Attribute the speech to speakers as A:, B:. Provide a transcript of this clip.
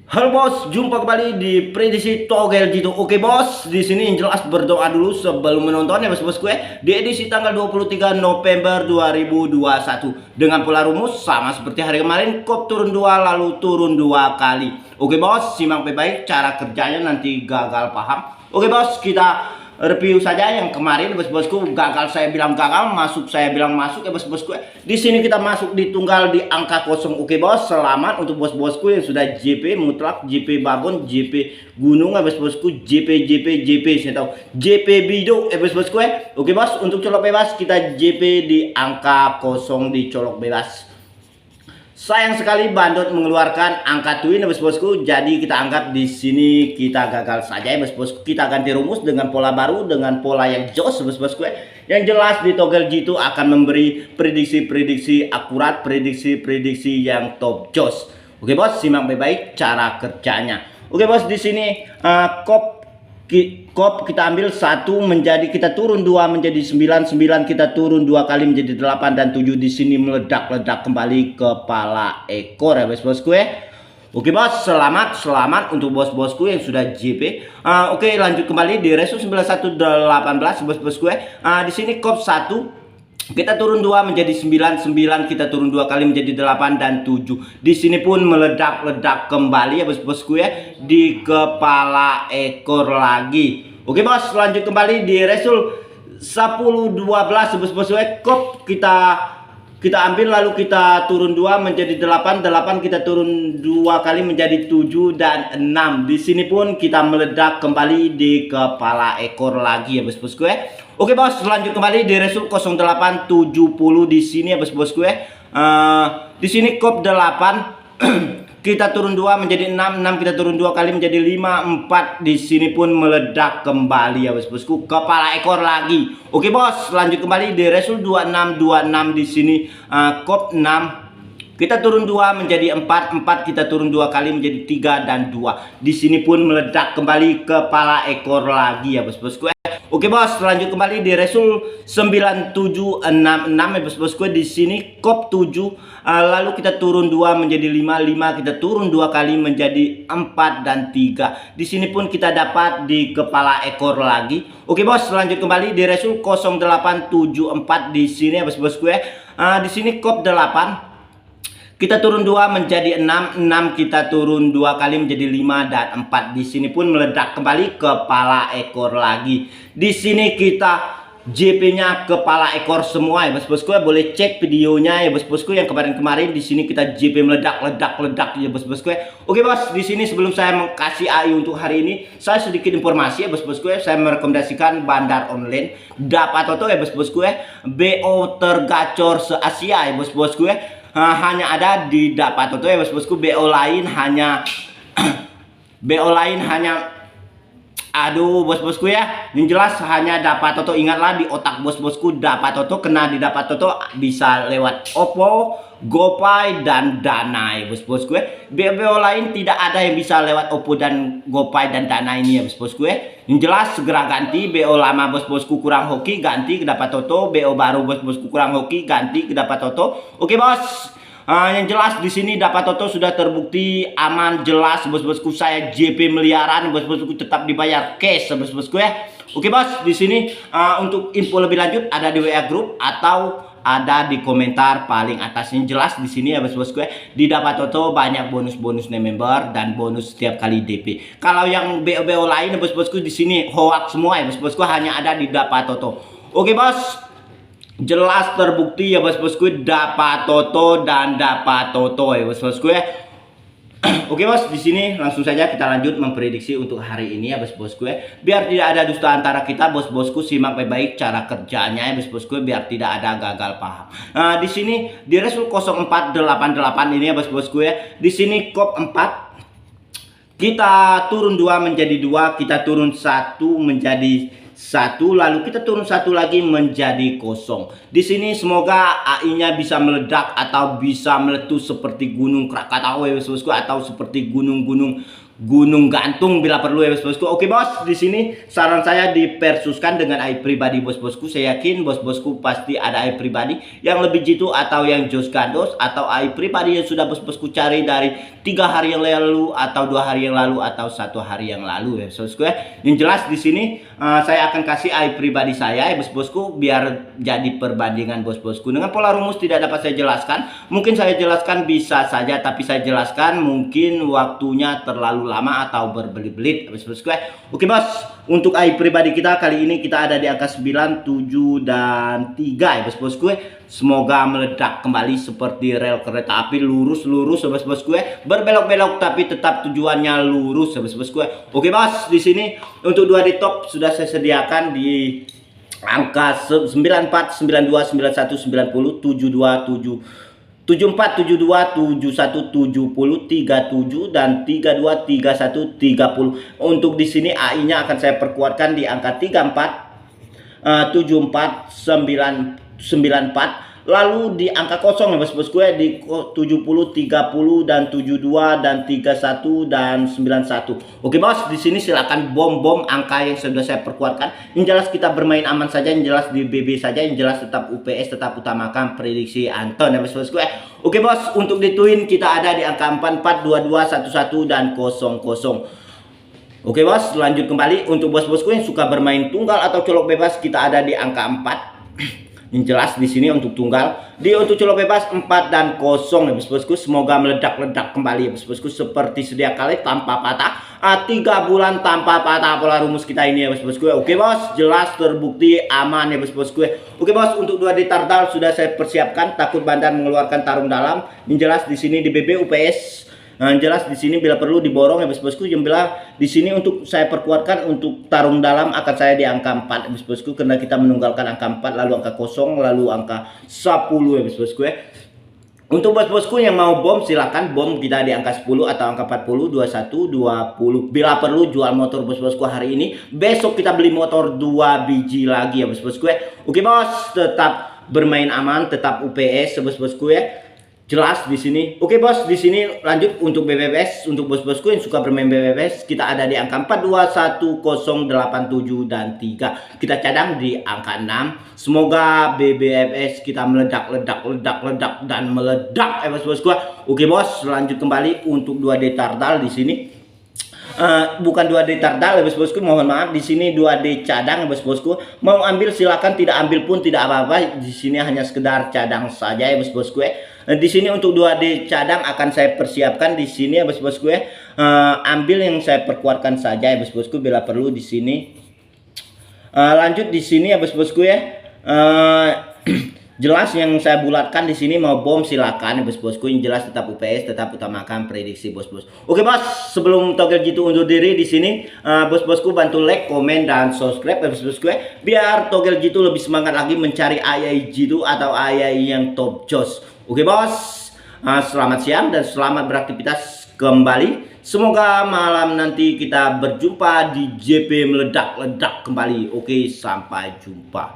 A: Halo bos, jumpa kembali di prediksi togel gitu. Oke bos, di sini yang jelas berdoa dulu sebelum menonton ya bos gue di edisi tanggal 23 November 2021 dengan pola rumus sama seperti hari kemarin, kop turun 2 lalu turun 2 kali. Oke bos, simak baik-baik cara kerjanya nanti gagal paham. Oke bos, kita review saja yang kemarin bos-bosku. Gagal saya bilang gagal, masuk saya bilang masuk ya bos-bosku. Di sini kita masuk di tunggal di angka kosong. Oke bos, selamat untuk bos-bosku yang sudah JP mutlak, JP babon, JP gunung ya bos-bosku, JP saya tahu JP bido ya bos-bosku. Oke bos, untuk colok bebas kita JP di angka kosong di colok bebas. Sayang sekali Bandot mengeluarkan angka twin ya bos-bosku. Jadi kita anggap di sini kita gagal saja ya bos-bosku. Kita ganti rumus dengan pola baru, dengan pola yang jos bos-bosku. Yang jelas di togel G2 akan memberi prediksi-prediksi akurat, prediksi-prediksi yang top jos. Oke bos, simak baik-baik cara kerjanya. Oke bos, di sini kop kita ambil 1 menjadi, kita turun 2 menjadi 9, 9 kita turun 2 kali menjadi 8 dan 7 di sini meledak-ledak kembali kepala ekor ya bos-bosku ya. Oke bos, selamat untuk bos-bosku yang sudah JP. Oke, lanjut kembali di resu 9118 bos-bosku ya. Di sini kop 1 kita turun 2 menjadi 9, 9 kita turun 2 kali menjadi 8 dan 7. Di sini pun meledak-ledak kembali ya bos-bosku ya di kepala ekor lagi. Oke bos, lanjut kembali di resul 1012 bos-bosku ya. Kop kita ambil lalu kita turun 2 menjadi 8, 8 kita turun 2 kali menjadi 7 dan 6. Di sini pun kita meledak kembali di kepala ekor lagi ya bos-bosku ya. Oke bos, lanjut kembali di resul 0870 di sini ya bos-bosku ya. Di sini kop 8 kita turun 2 menjadi 6, 6 kita turun 2 kali menjadi 5, 4 di sini pun meledak kembali ya bos-bosku kepala ekor lagi. Oke bos, lanjut kembali di resul 2626 di sini kop 6 kita turun 2 menjadi 4, 4 kita turun 2 kali menjadi 3 dan 2. Di sini pun meledak kembali kepala ekor lagi ya bos-bosku. Oke bos, lanjut kembali di resul 9766 ya bos-bosku. Di sini kop 7 lalu kita turun 2 menjadi 5, 5 kita turun 2 kali menjadi 4 dan 3. Di sini pun kita dapat di kepala ekor lagi. Oke bos, lanjut kembali di resul 0874 di sini ya bos-bosku ya. Di sini kop 8 kita turun 2 menjadi 6, 6 kita turun 2 kali menjadi 5 dan 4. Di sini pun meledak kembali kepala ekor lagi. Di sini kita JP-nya kepala ekor semua ya bos-bosku ya. Boleh cek videonya ya bos-bosku yang kemarin-kemarin. Di sini kita JP meledak-ledak ya bos-bosku ya. Oke bos, di sini sebelum saya kasih AI untuk hari ini, saya sedikit informasi ya bos-bosku ya. Saya merekomendasikan bandar online Dapat Toto ya bos-bosku ya. BO tergacor se-Asia ya bos-bosku ya. Hanya ada di Dapat Toto ya bos-bosku. BO lain hanya aduh bos-bosku ya, yang jelas hanya Dapat Toto. Ingatlah di otak bos-bosku, Dapat Toto kena di Dapat Toto bisa lewat Oppo, GoPay dan Dana ya bos-bosku ya. BO lain tidak ada yang bisa lewat Oppo dan GoPay dan Dana ini ya bos-bosku ya. Yang jelas segera ganti. BO lama bos-bosku kurang hoki, ganti ke Dapat Toto. BO baru bos-bosku kurang hoki, ganti ke Dapat Toto. Oke bos, yang jelas di sini Dapat Toto sudah terbukti aman, jelas bos-bosku. Saya JP miliaran bos-bosku, tetap dibayar cash bos-bosku ya. Oke bos, di sini untuk info lebih lanjut ada di WA group atau ada di komentar paling atas. Yang jelas di sini ya bos-bosku ya, di Dapat Toto banyak bonus-bonus member dan bonus setiap kali DP. Kalau yang BO lain bos-bosku di sini hoax semua ya bos-bosku, hanya ada di Dapat Toto. Oke bos, jelas terbukti ya bos-bosku, Dapat Toto dan Dapat Toto ya bos-bosku ya. Oke bos, di sini langsung saja kita lanjut memprediksi untuk hari ini ya bos-bosku ya. Biar tidak ada dusta antara kita bos-bosku, simak baik-baik cara kerjanya ya bos-bosku biar tidak ada gagal paham. Di sini di resul 0488 ini ya bos-bosku ya. Di sini kop 4 kita turun 2 menjadi 2, kita turun 1 menjadi 1, lalu kita turun 1 lagi menjadi 0. Di sini semoga AI-nya bisa meledak atau bisa meletus seperti gunung Krakatau ya bos-bosku, atau seperti gunung-gunung gunung gantung bila perlu ya bos-bosku. Oke bos, di sini saran saya dipersuskan dengan AI pribadi bos-bosku. Saya yakin bos-bosku pasti ada AI pribadi yang lebih jitu atau yang jos gandos atau AI pribadi yang sudah bos-bosku cari dari 3 hari yang lalu atau 2 hari yang lalu atau 1 hari yang lalu ya bos-bosku ya. Yang jelas di sini saya akan kasih AI pribadi saya ya bos-bosku biar jadi perbandingan bos-bosku. Dengan pola rumus tidak dapat saya jelaskan. Mungkin saya jelaskan bisa saja, tapi saya jelaskan mungkin waktunya terlalu lama atau berbelit-belit bos-bosku ya. Oke bos, untuk AI pribadi kita kali ini kita ada di angka 9, 7 dan 3 ya bos-bosku ya. Semoga meledak kembali seperti rel kereta api lurus-lurus bos-bosku ya. Berbelok-belok tapi tetap tujuannya lurus bos-bosku ya. Oke bos, di sini untuk 2 di top sudah saya sediakan di angka 94, 92, 91, 90, 72, 74, 72, 71, 70, 37 dan 32, 31, 30. Untuk di sini AI-nya akan saya perkuatkan di angka 34, 74, 94. Lalu di angka kosong ya bos-bosku ya di 70, 30 dan 72 dan 31 dan 91. Oke bos, di sini silakan bom angka yang sudah saya perkuatkan. Yang jelas kita bermain aman saja, yang jelas di BB saja, yang jelas tetap UPS, tetap utamakan prediksi Anton ya bos-bosku ya. Oke bos, untuk di twin kita ada di angka 44, 22, 11 dan 00. Oke bos, lanjut kembali untuk bos-bosku yang suka bermain tunggal atau colok bebas kita ada di angka 4. Yang jelas di sini untuk tunggal, untuk colok bebas 4 dan 0 ya bos-bosku. Semoga meledak-ledak kembali ya bos-bosku seperti sedia kali tanpa patah. 3 bulan tanpa patah pola rumus kita ini ya bos-bosku. Oke bos, jelas terbukti aman ya bos-bosku. Oke bos, untuk 2 di tardal sudah saya persiapkan, takut bandar mengeluarkan tarung dalam. Yang jelas di sini di BB UPS. Nah, jelas di sini bila perlu diborong ya bos-bosku. Yang bila di sini untuk saya perkuatkan untuk tarung dalam akan saya di angka 4 ya bos-bosku, karena kita menunggalkan angka 4 lalu angka 0 lalu angka 10 ya bos-bosku ya. Untuk bos-bosku yang mau bom silakan bom kita di angka 10 atau angka 40, 21, 20. Bila perlu jual motor bos-bosku hari ini, besok kita beli motor 2 biji lagi ya bos-bosku ya. Oke bos, tetap bermain aman, tetap UPS bos-bosku ya. Jelas di sini. Oke bos, di sini lanjut untuk BBBS. Untuk bos-bosku yang suka bermain BBBS, kita ada di angka 42, 10, 87 dan 3. Kita cadang di angka 6. Semoga BBBS kita meledak dan meledak bos-bosku. Oke bos, lanjut kembali untuk 2D tardal di sini. Bukan 2D tardal ya bos-bosku, mohon maaf. Di sini 2D cadang ya bos-bosku. Mau ambil silakan, tidak ambil pun tidak apa-apa. Di sini hanya sekedar cadang saja ya bos-bosku ya. Di sini untuk 2D cadang akan saya persiapkan di sini ya bos-bosku ya. Ambil yang saya perkuatkan saja ya bos-bosku bila perlu di sini. Lanjut di sini ya bos-bosku ya. Jelas yang saya bulatkan di sini mau bom silakan ya bos-bosku. Yang jelas tetap UPS, tetap utamakan prediksi bos-bos. Oke bos, sebelum togel jitu undur diri di sini, bos-bosku bantu like, komen dan subscribe ya bos-bosku ya. Biar togel jitu lebih semangat lagi mencari AI jitu atau AI yang top jos. Oke bos, selamat siang dan selamat beraktivitas kembali. Semoga malam nanti kita berjumpa di JP meledak-ledak kembali. Oke, sampai jumpa.